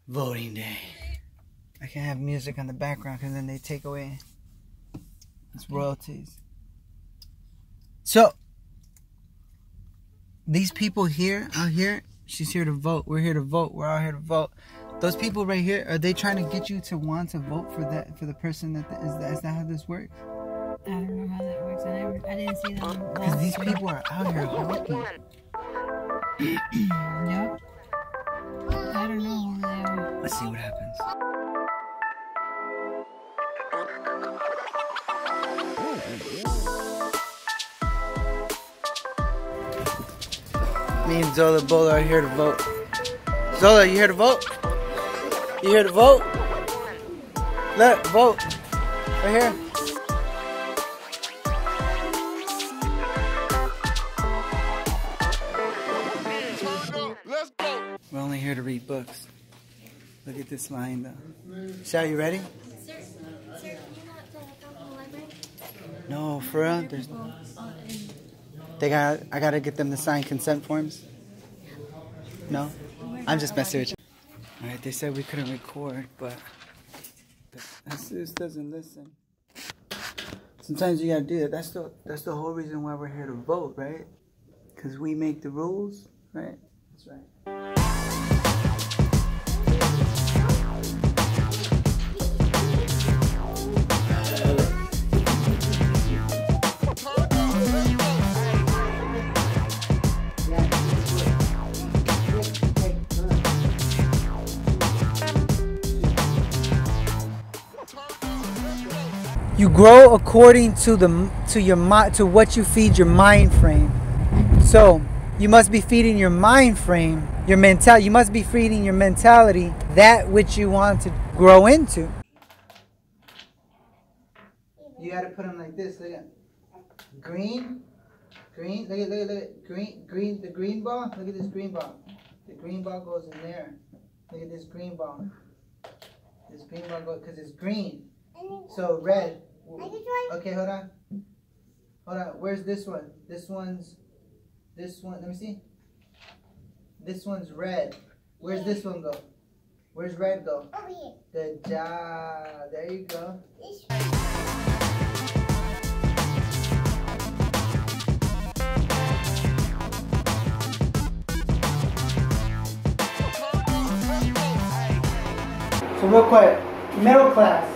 Voting day. I can't have music on the background because then they take away its royalties. So, these people here, out here, she's here to vote. We're here to vote. We're all here to vote. Those people right here, are they trying to get you to want to vote for that, for the person that is that how this works? I don't know how that works. I didn't see them. Because these people are out here voting. Yep. I don't know who they are. Let's see what happens. Me and Zola Bola are here to vote. Zola, you here to vote? You here to vote? Look, vote. Right here. We're only here to read books. Look at this line though. Shall you ready? Sir, can you not come from the library? No, for real? There's I gotta get them to sign consent forms? No? I'm just messing with you. Alright, they said we couldn't record, but this doesn't listen. Sometimes you gotta do that. That's the whole reason why we're here to vote, right? Because we make the rules, right? That's right. You grow according to what you feed your mind frame. So you must be feeding your mind frame, your mentality. You must be feeding your mentality that which you want to grow into. You got to put them like this. Look at green. Look at green. The green ball. Look at this green ball. The green ball goes in there. Look at this green ball. This green ball goes because it's green. So red. Okay, hold on. Where's this one? This one. Let me see. This one's red. Where's this one go? Where's red go? Over here. Good job. There you go. So real quick, middle class.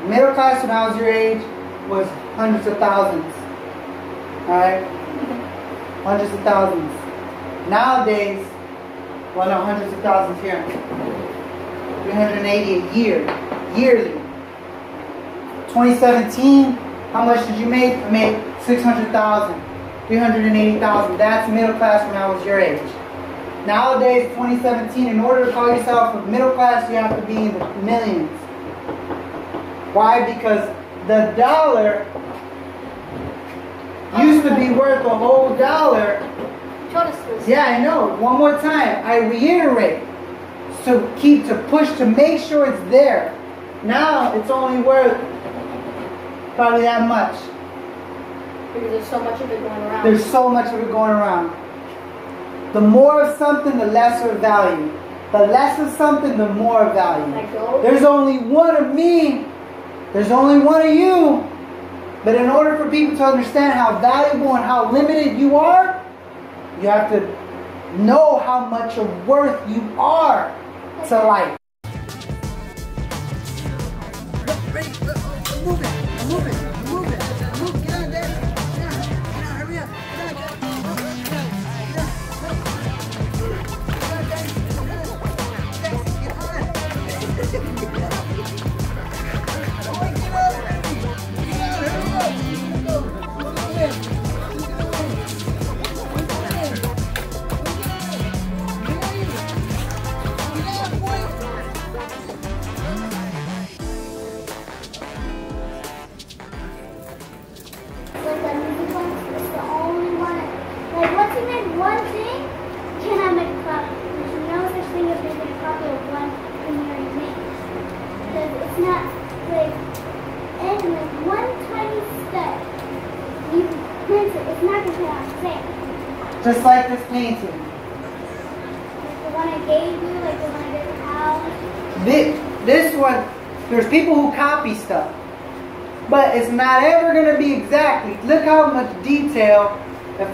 Middle class when I was your age was hundreds of thousands. Alright? Hundreds of thousands. Nowadays, well no, hundreds of thousands here. 380 a year. Yearly. 2017, how much did you make? I made 600,000. 380,000. That's middle class when I was your age. Nowadays, 2017, in order to call yourself a middle class, you have to be in the millions. Why? Because the dollar used to be worth a whole dollar. Yeah, I know. One more time. I reiterate. To push to make sure it's there. Now it's only worth probably that much. Because there's so much of it going around. There's so much of it going around. The more of something, the lesser value. The less of something, the more value. Like gold? There's only one of me. There's only one of you. But in order for people to understand how valuable and how limited you are, you have to know how much of worth you are to life. I'm moving. Get on there. Get on, hurry up. It's not like, and like one tiny step, you print it, it's not going to put on the same. Just like this painting. Like the one I gave you, like the one I did the house? This one, there's people who copy stuff. But it's not ever going to be exactly. Look how much detail. That's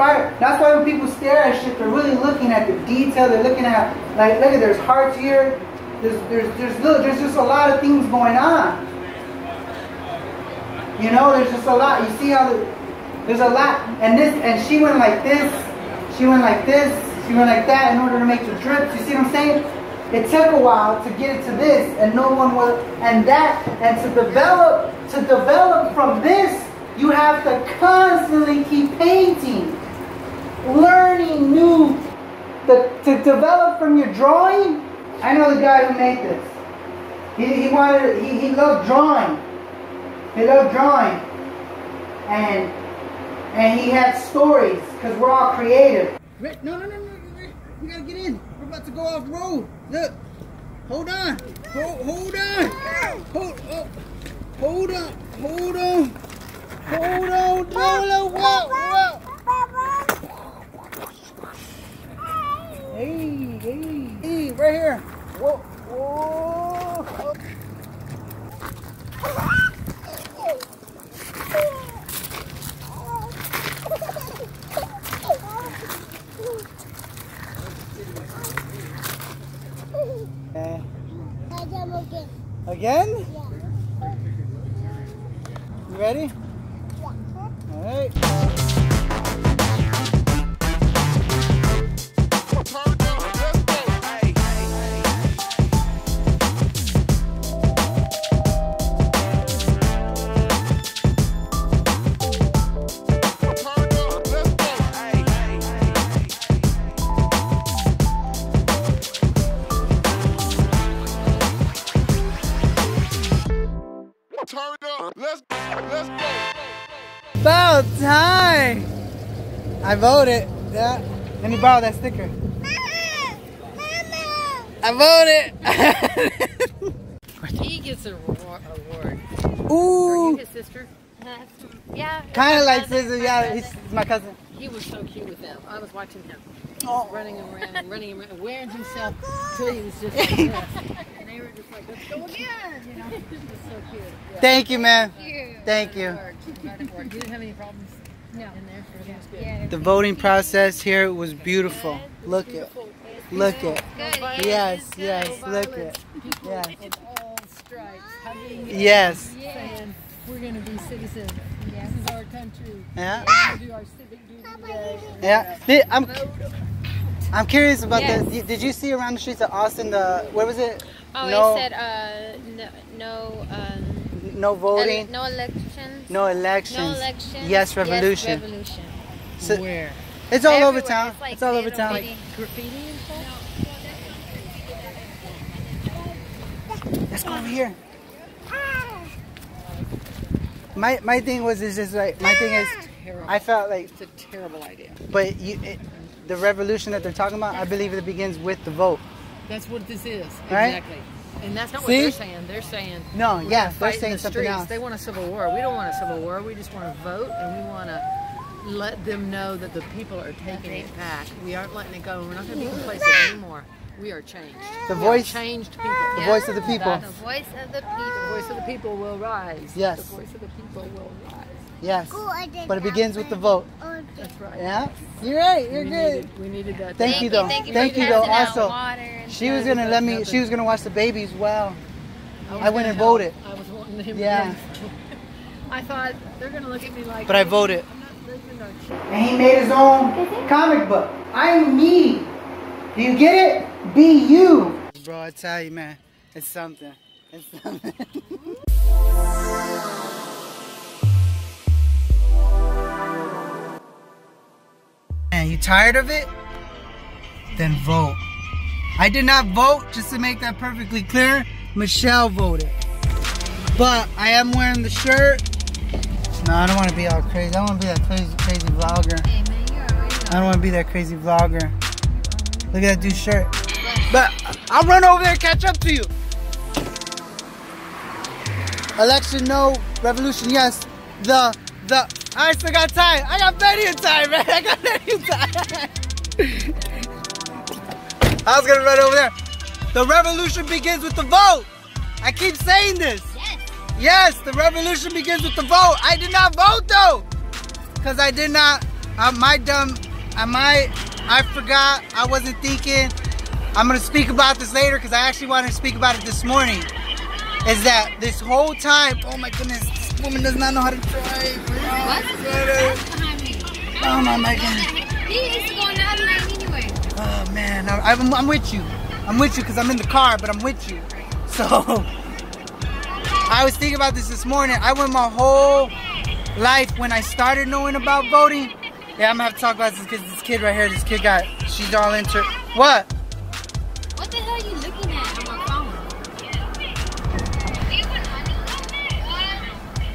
why when people stare at shit, they're really looking at the detail. They're looking at, like, look at, there's hearts here. There's just a lot of things going on. You know, there's just a lot. You see how there's a lot. And she went like this. She went like this. She went like that in order to make the drips. You see what I'm saying? It took a while to get it to this, and no one was, and to develop from this, you have to constantly keep painting, learning new, to develop from your drawing. I know the guy who made this. He loved drawing. He loved drawing, and he had stories, because we're all creative. No, we gotta get in. We're about to go off road. Look, hold on, hold on, hold on, whoa. Hey, right here. Whoa. Again? Yeah. You ready? Yeah. All right. Let's go. About time. I voted. Yeah. Let me borrow that sticker. I voted. He gets an award. Ooh. Are you his sister? Yeah. Kind of like sister. Yeah, he's my cousin. He was so cute with them. I was watching him. He was running around, wearing himself till he was just like this. And they were just like, let's go again. You know, it was so cute. Yeah. Thank you, man. Thank you. Thank you. You didn't have any problems? No. In there? Everything was good? Yeah. The voting process here was beautiful. Look it. Look it. Yes, look it. Yes. In all stripes. Hugging. Yes. Saying, we're going to be citizens. This is our country. Yeah. We're going to do our civic duty today. Yeah. I'm curious about this. Did you see around the streets of Austin what was it? Oh, no, it said no voting. No elections. No elections. No elections. Yes, revolution. Yes, revolution. So, where? It's all over Everywhere. town. Like It's all over town. like Graffiti and stuff? Let's go over here. My thing was is just like my thing is Terrible. I felt like It's a terrible idea. but the revolution that they're talking about, I believe it begins with the vote. That's what this is. Right? Exactly. And that's not what See? they're saying. They're saying No, we're yeah, gonna they're fight in saying the something streets. else. They want a civil war. We don't want a civil war. We just want to vote, and we want to let them know that the people are taking it back. We aren't letting it go. We're not going to be complacent anymore. We are changed. The We voice- are changed people. The voice of the people. the voice of the The people. voice of the people will rise. Yes. The voice of the people will rise. Yes. But it begins with the vote. That's right. Yeah. You're right. You're good. We needed that. Thank you though. Thank you Thank for you though. passing out Also, water and she was gonna let me. She was gonna watch the baby as well. I went and help. voted. I was wanting him Yeah. to I thought they're going to look at me like... But I voted. I'm not listening to shit. And he made his own comic book. I'm me. Do you get it? Be you. Bro, I tell you, man, it's something. It's something. Man, you tired of it? Then vote. I did not vote, just to make that perfectly clear. Michelle voted. But I am wearing the shirt. No, I don't want to be all crazy. I don't want to be that crazy vlogger. Hey, man, you're already I don't want to be that crazy vlogger. Look at that dude's shirt. But I'll run over there and catch up to you. Election no, revolution yes. I still got time. I got plenty of time, man. I got plenty of time. I was gonna run over there. The revolution begins with the vote. I keep saying this. Yes, the revolution begins with the vote. I did not vote though, cause I did not. I forgot. I wasn't thinking. I'm gonna speak about this later, cause I actually wanted to speak about it this morning. Is that this whole time? Oh my goodness, this woman does not know how to drive. What? Oh my goodness. He used to go in the other lane anyway. Oh man, I'm with you. I'm with you because I'm in the car, but I'm with you. So I was thinking about this morning. I went my whole life when I started knowing about voting. Yeah, I'm gonna have to talk about this because this kid right here, she's all into what? What the hell are you looking at on my phone?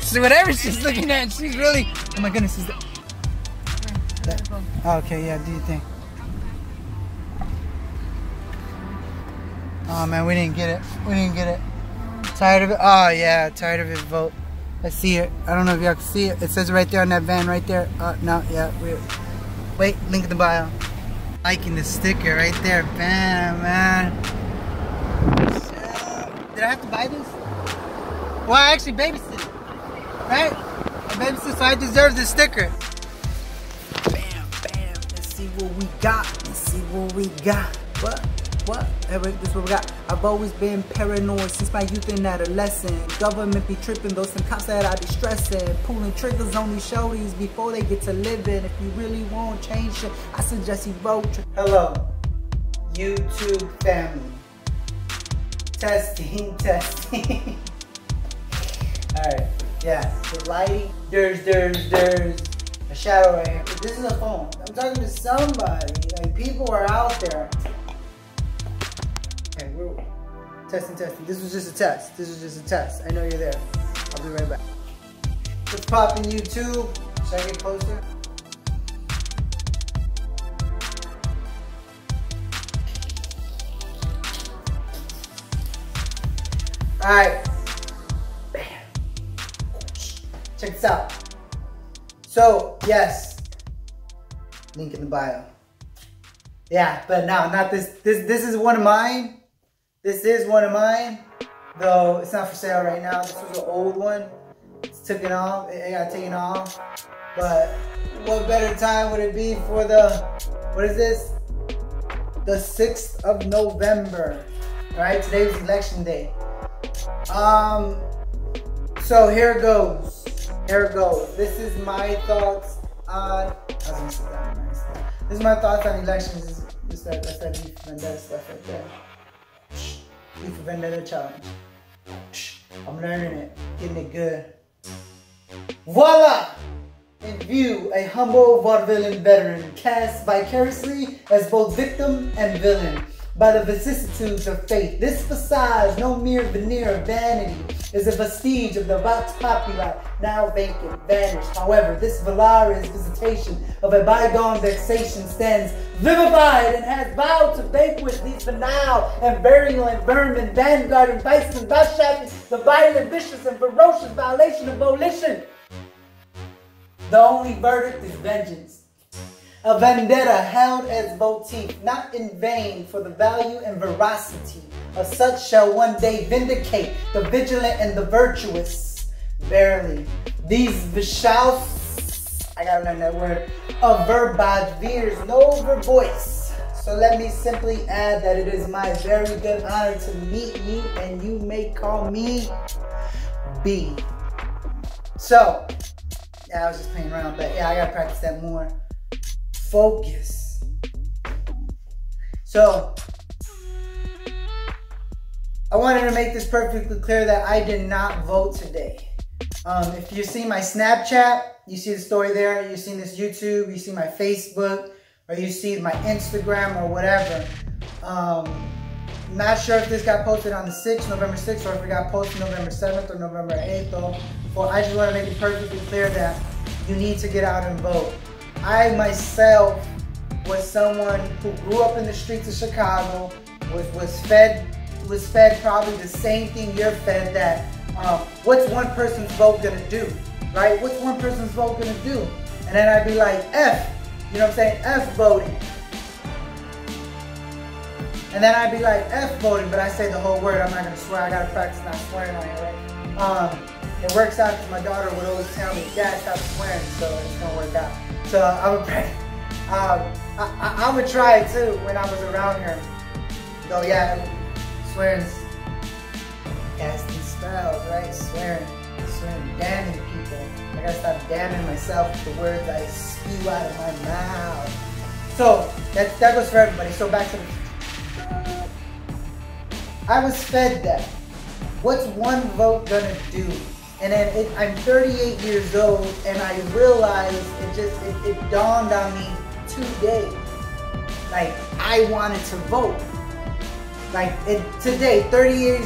So whatever she's looking at, she's really. Oh my goodness, is that? Okay, yeah, do you think? Oh man, we didn't get it. We didn't get it. Tired of it? Oh yeah, tired of it. Vote. I see it. I don't know if y'all can see it. It says right there on that van right there. No, yeah. Wait, link in the bio. Liking the sticker right there. Bam, man. Did I have to buy this? Well, I actually babysitted. Right? I babysitted, so I deserve this sticker. Bam, bam. Let's see what we got. Let's see what we got. What? This is what we got. I've always been paranoid since my youth and adolescent. Government be tripping, though some cops that I be stressing. Pulling triggers on these shorties before they get to living. If you really want change shit, I suggest you vote. Hello, YouTube family. Testing. Alright, yeah, the lighting. There's a shadow right here. This is a phone. I'm talking to somebody. Like, people are out there. Okay, we're testing. This was just a test. I know you're there. I'll be right back. Let's pop in YouTube. Should I get closer? Alright. Bam. Check this out. So, yes. Link in the bio. Yeah, but no, not this. This is one of mine. This is one of mine, though it's not for sale right now. This was an old one. It's taken off. It got taken off. But what better time would it be for the, what is this? The 6th of November, right? Today's election day. So here it goes. This is my thoughts on, this is my thoughts on elections. That's that beef vendetta stuff right there. Beef vendetta challenge. I'm learning it, getting it good. Voila! In view, a humble vaudevillian veteran cast vicariously as both victim and villain by the vicissitudes of fate. This facade, no mere veneer of vanity, is a vestige of the vox populi, now vacant, vanished. However, this valorous visitation of a bygone vexation stands vivified and has vowed to vanquish these banal and virulent vermin, vanguard and vice and vouchsafing the violent, vicious, and ferocious violation of volition. The only verdict is vengeance. A vendetta held as votive, not in vain, for the value and veracity of such shall one day vindicate the vigilant and the virtuous. Verily, these vishals, I gotta learn that word, of verbage veers no vervoice. So let me simply add that it is my very good honor to meet you, and you may call me B. So, yeah, I was just playing around, but yeah, I gotta practice that more. Focus. So, I wanted to make this perfectly clear that I did not vote today. If you see my Snapchat, you see the story there, you see this YouTube, you see my Facebook, or you see my Instagram or whatever. Not sure if this got posted on the 6th, November 6th, or if it got posted November 7th or November 8th though. Well, I just want to make it perfectly clear that you need to get out and vote. I myself was someone who grew up in the streets of Chicago, was fed probably the same thing you're fed, that what's one person's vote gonna do, right? What's one person's vote gonna do? And then I'd be like, F, you know what I'm saying? F voting. And then I'd be like, F voting, but I say the whole word. I'm not gonna swear. I gotta practice not swearing on it, right? It works out because my daughter would always tell me, Dad, stop swearing, so it's gonna work out. So I would pray. I would try it too when I was around her. Though, yeah, swearing's casting spells, right? Swearing, damning people. I gotta stop damning myself with the words I spew out of my mouth. So that goes for everybody. So back to the. I was fed that. What's one vote gonna do? And then I'm 38 years old, and I realized it dawned on me today. Like, I wanted to vote. Like, today, 38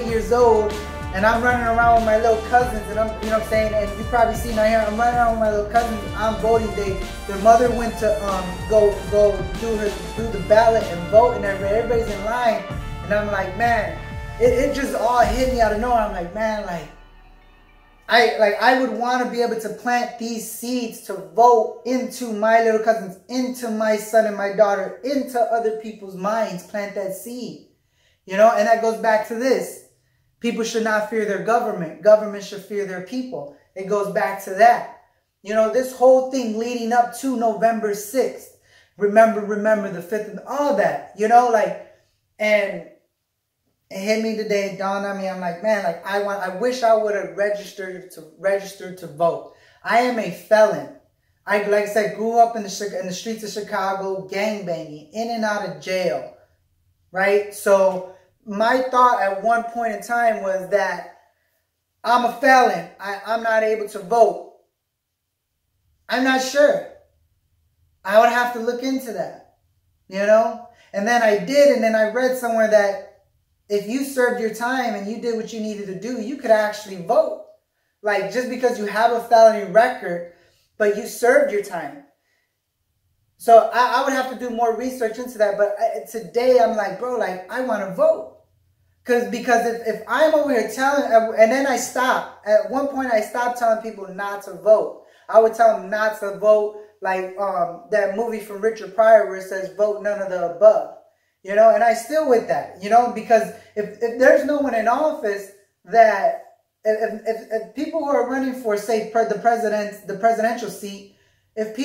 years old, and I'm running around with my little cousins, and I'm, you know what I'm saying, and you probably see my hair, I'm running around with my little cousins on voting day. Their mother went to go do the ballot and vote, and everybody's in line, and I'm like, man, it just all hit me out of nowhere. I'm like, man, I would want to be able to plant these seeds to vote into my little cousins, into my son and my daughter, into other people's minds, plant that seed. You know, and that goes back to this. People should not fear their government. Government should fear their people. It goes back to that. You know, this whole thing leading up to November 6th. Remember the 5th, and all that. You know, like, and it hit me today, it dawned on me. I'm like, man, like I wish I would have registered to vote. I am a felon. Like I said, grew up in the streets of Chicago, gangbanging, in and out of jail, right? So my thought at one point in time was that I'm a felon. I'm not able to vote. I'm not sure. I would have to look into that, you know? And then I did, and then I read somewhere that if you served your time and you did what you needed to do, you could actually vote. Like, just because you have a felony record, but you served your time. So I would have to do more research into that. But today I'm like, bro, like, I want to vote. Because if I'm over here telling, and then I stop. At one point I stopped telling people not to vote. I would tell them not to vote, like that movie from Richard Pryor where it says vote none of the above. You know, and I still with that, you know, because if there's no one in office that, if people who are running for, say, the presidential seat, if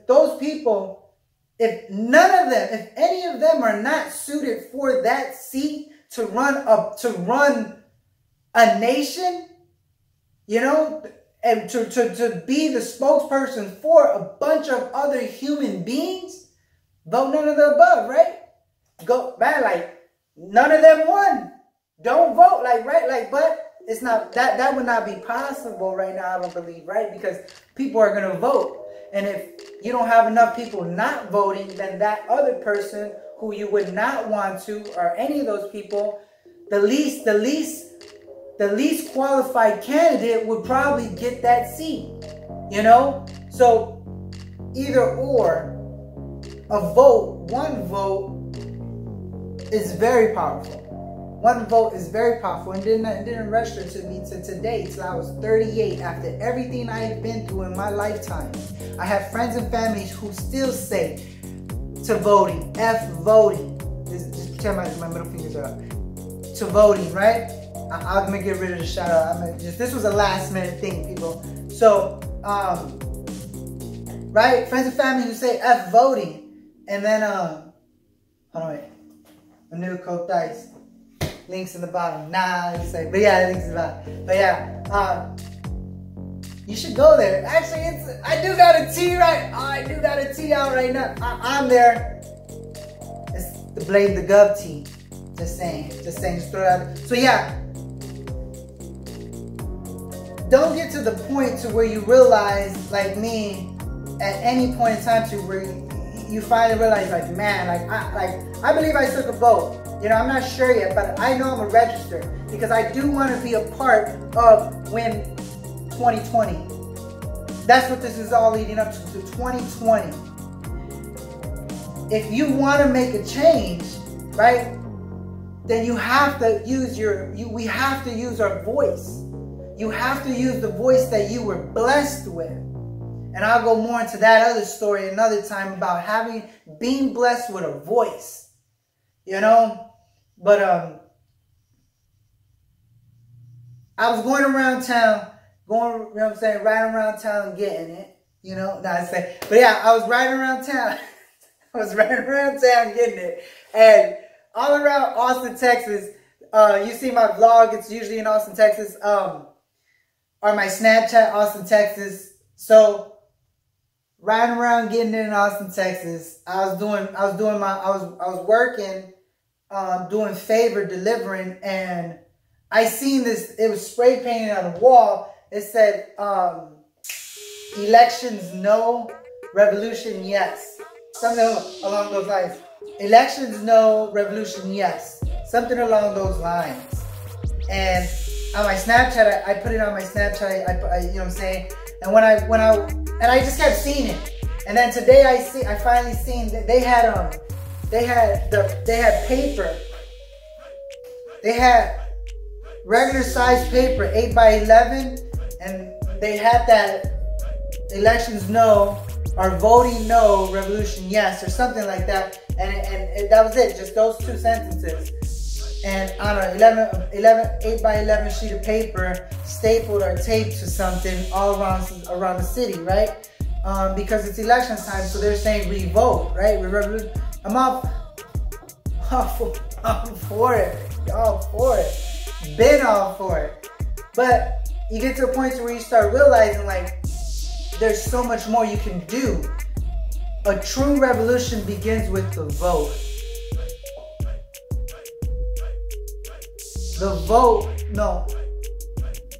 those people, if none of them, if any of them are not suited for that seat to run a nation, you know, and to be the spokesperson for a bunch of other human beings, vote none of the above, right? Go, man, like, none of them won. Don't vote, like, right? Like, but it's not, that would not be possible right now, I don't believe, right? Because people are going to vote. And if you don't have enough people not voting, then that other person who you would not want to, or any of those people, the least qualified candidate would probably get that seat, you know? So either or, one vote is very powerful. One vote is very powerful, and didn't register to me to today till I was 38. After everything I've been through in my lifetime, I have friends and families who still say to voting, F voting. Just pretend my middle fingers are up. To voting, right? I'm gonna get rid of the shout out. This was a last minute thing, people. So, right? Friends and family who say F voting. And then, hold on, wait. A new Coke Dice. Links in the bottom. Nah, you say, but yeah, links in the bottom. But yeah, you should go there. Actually, I do got a tea right. Oh, I do got a tea out right now. I'm there. It's the Blame the Gov tea. Just saying, just throw it out. So yeah, don't get to the point to where you realize, like me, at any point in time to where you finally realize, like, man, I believe I took a vote. You know, I'm not sure yet, but I know I'm a register because I do want to be a part of when 2020. That's what this is all leading up to 2020. If you want to make a change, right, then you have to use we have to use our voice. You have to use the voice that you were blessed with. And I'll go more into that other story another time about being blessed with a voice. you know. But I was going around town, you know what I'm saying, riding around town getting it, you know. Not to say, but yeah, I was riding around town. I was riding around town getting it, and all around Austin, Texas. You see my vlog; it's usually in Austin, Texas. Or my Snapchat, Austin, Texas. So riding around getting it in Austin, Texas. I was working, doing favor delivering, and I seen this. It was spray painted on the wall. It said, "Elections no, revolution yes." Something along those lines. Elections no, revolution yes. Something along those lines. And on my Snapchat, I put it on my Snapchat. I you know what I'm saying. And when I just kept seeing it. And then today I finally seen that they had paper. They had regular size paper, 8x11, and they had that elections no, or voting no, revolution yes, or something like that. And that was it, just those two sentences. And on an 8x11 sheet of paper, stapled or taped to something all around the city, right? Because it's election time, so they're saying revote, right? I'm all for it. All for it. Been all for it. But you get to a point where you start realizing, like, there's so much more you can do. A true revolution begins with the vote.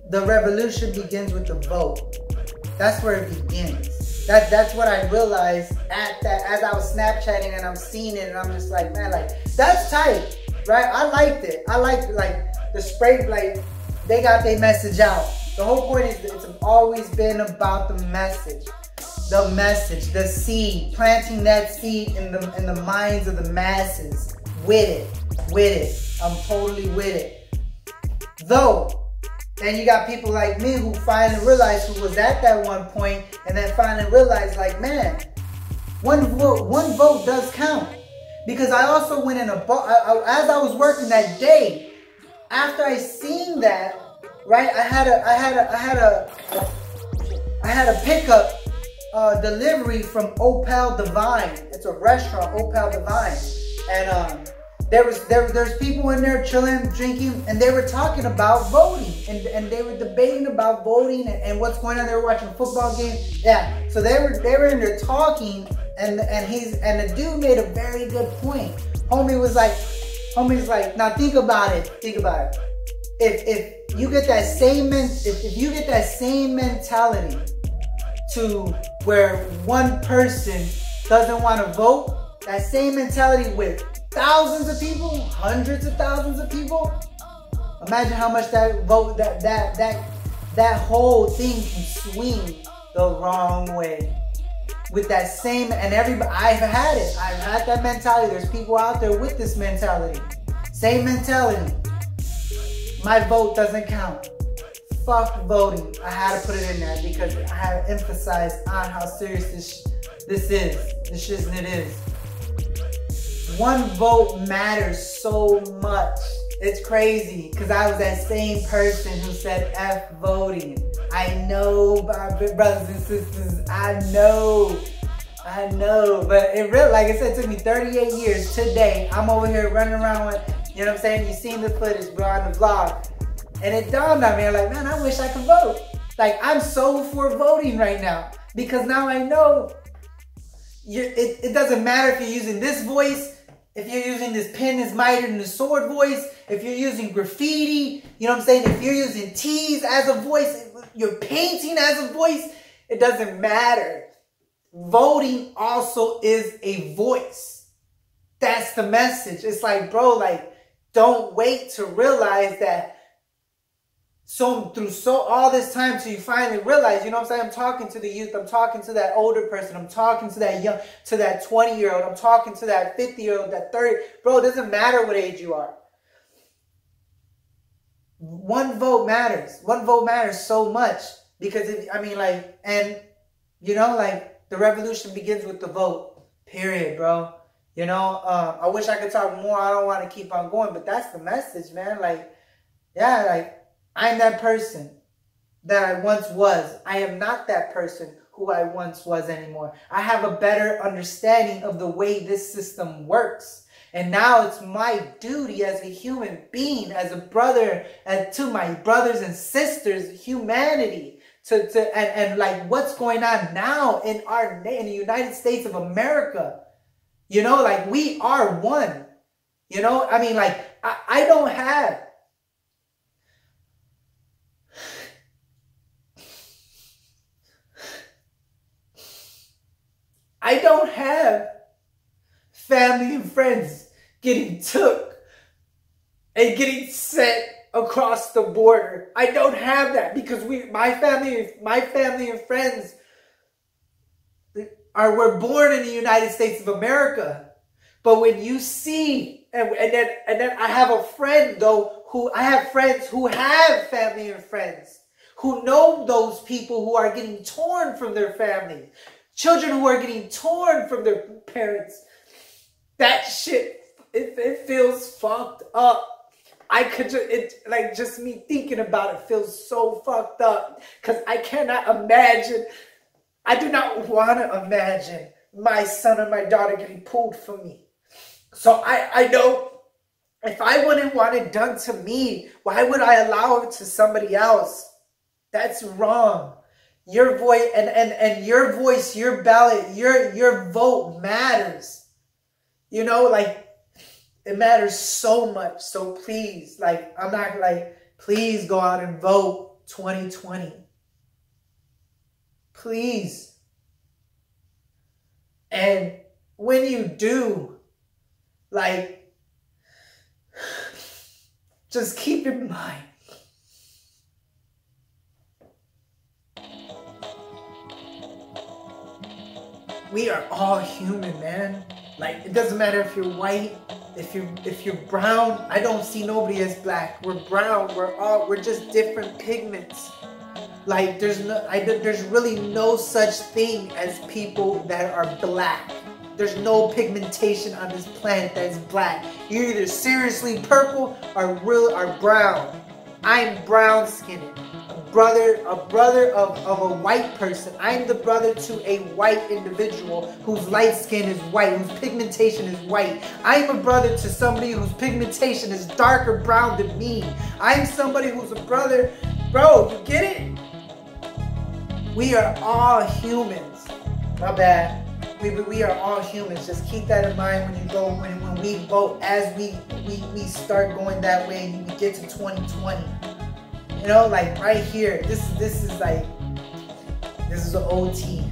The revolution begins with the vote. That's where it begins. That's what I realized at that, as I was Snapchatting and I'm seeing it, and I'm just like, man, like, that's tight, right? I liked it. I liked, like, the spray, like, they got their message out. The whole point is it's always been about the message. The message, the seed, planting that seed in the minds of the masses. With it. I'm totally with it. Though, and you got people like me who finally realized, who was at that one point, and then finally realized, like, man, one vote does count. Because I also went in as I was working that day, after I seen that, right, I had a pickup delivery from Opal Divine. It's a restaurant, Opal Divine, and there's people in there chilling, drinking, and they were talking about voting, and they were debating about voting and what's going on. They were watching a football game. Yeah, so they were in there talking, and the dude made a very good point. Homie's like, now think about it. If you get that same mentality to where one person doesn't want to vote, that same mentality with thousands of people, hundreds of thousands of people, imagine how much that whole thing can swing the wrong way. With that same, and everybody, I've had that mentality. There's people out there with this mentality. Same mentality. My vote doesn't count. Fuck voting. I had to put it in there because I had to emphasize on how serious this is. One vote matters so much. It's crazy because I was that same person who said F voting. I know, my brothers and sisters, I know. But it really, like I said, it took me 38 years. Today, I'm over here running around with, you know what I'm saying? You've seen the footage, bro, on the vlog. And it dawned on me, I'm like, man, I wish I could vote. Like, I'm so for voting right now. Because now I know it doesn't matter if you're using this voice, if you're using this pen is mightier than the sword voice, if you're using graffiti, you know what I'm saying? If you're using teas as a voice, you're painting as a voice, it doesn't matter. Voting also is a voice. That's the message. It's like, bro, like, don't wait to realize that all this time till you finally realize, you know what I'm saying? I'm talking to the youth, I'm talking to that older person, I'm talking to that young, to that 20-year-old, I'm talking to that 50-year-old, that 30, bro, it doesn't matter what age you are. One vote matters. One vote matters so much because, and you know, like, the revolution begins with the vote, period, bro. You know, I wish I could talk more. I don't want to keep on going, but that's the message, man. Like, yeah, like, I'm that person that I once was. I am not that person who I once was anymore. I have a better understanding of the way this system works. And now it's my duty as a human being, as a brother, and to my brothers and sisters, humanity, and like what's going on now in the United States of America. You know, like, we are one. You know, I mean, like, I don't have family and friends getting took and getting sent across the border. I don't have that because my family and friends were born in the United States of America. But when you see, and then I have a friend though, I have friends who have family and friends who know those people who are getting torn from their family, children who are getting torn from their parents. That shit, it feels fucked up. Just me thinking about it feels so fucked up because I cannot imagine. I do not want to imagine my son or my daughter getting pulled from me. So I know if I wouldn't want it done to me, why would I allow it to somebody else? That's wrong. Your voice and your voice, your ballot, your vote matters. You know, like, it matters so much. So please, like, I'm not like, please go out and vote 2020. Please. And when you do, like, just keep in mind, we are all human, man. Like, it doesn't matter if you're white, if you're brown. I don't see nobody as black. We're brown. We're just different pigments. Like, there's really no such thing as people that are black. There's no pigmentation on this planet that is black. You're either seriously purple or brown. I'm brown skinned. A brother of a white person. I'm the brother to a white individual whose light skin is white, whose pigmentation is white. I'm a brother to somebody whose pigmentation is darker brown than me. I'm somebody who's a brother. Bro, you get it? We are all humans. My bad. We are all humans. Just keep that in mind when you go, when we vote, as we start going that way and we get to 2020. You know, like, right here, this is an OT.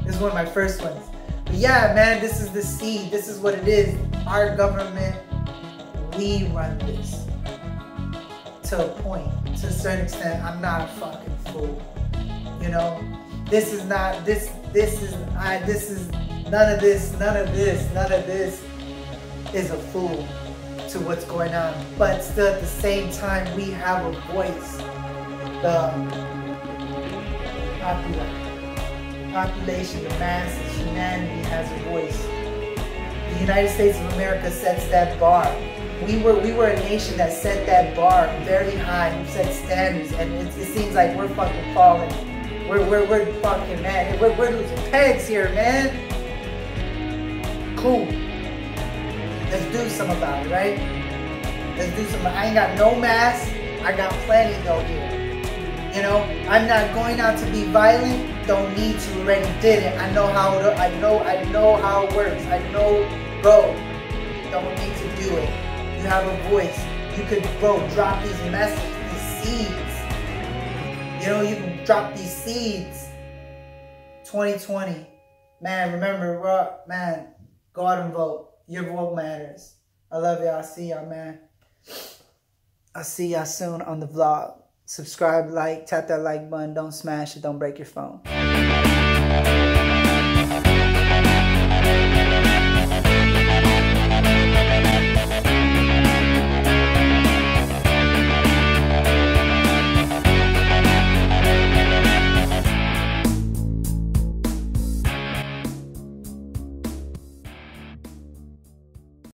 This is one of my first ones. But yeah, man, this is the seed. This is what it is. Our government, we run this. To a point. To a certain extent, I'm not a fucking fool. You know? This is none of this is a fool to what's going on. But still, at the same time, we have a voice. The population, the masses, humanity has a voice. The United States of America sets that bar. We were a nation that set that bar very high. We set standards, and it seems like we're fucking falling. We're fucking, man. We're losing pegs here, man. Cool. Let's do something about it, right? Let's do something. I ain't got no mask. I got plenty though here. You know, I'm not going out to be violent. Don't need to. Already did it. I know how it. I know how it works. I know, bro. Don't need to do it. You have a voice. You could, bro, drop these messages, these seeds. You know, you can drop these seeds. 2020, man. Remember, man. Go out and vote. Your vote matters. I love y'all. I'll see y'all, man. I'll see y'all soon on the vlog. Subscribe, like, tap that like button. Don't smash it. Don't break your phone.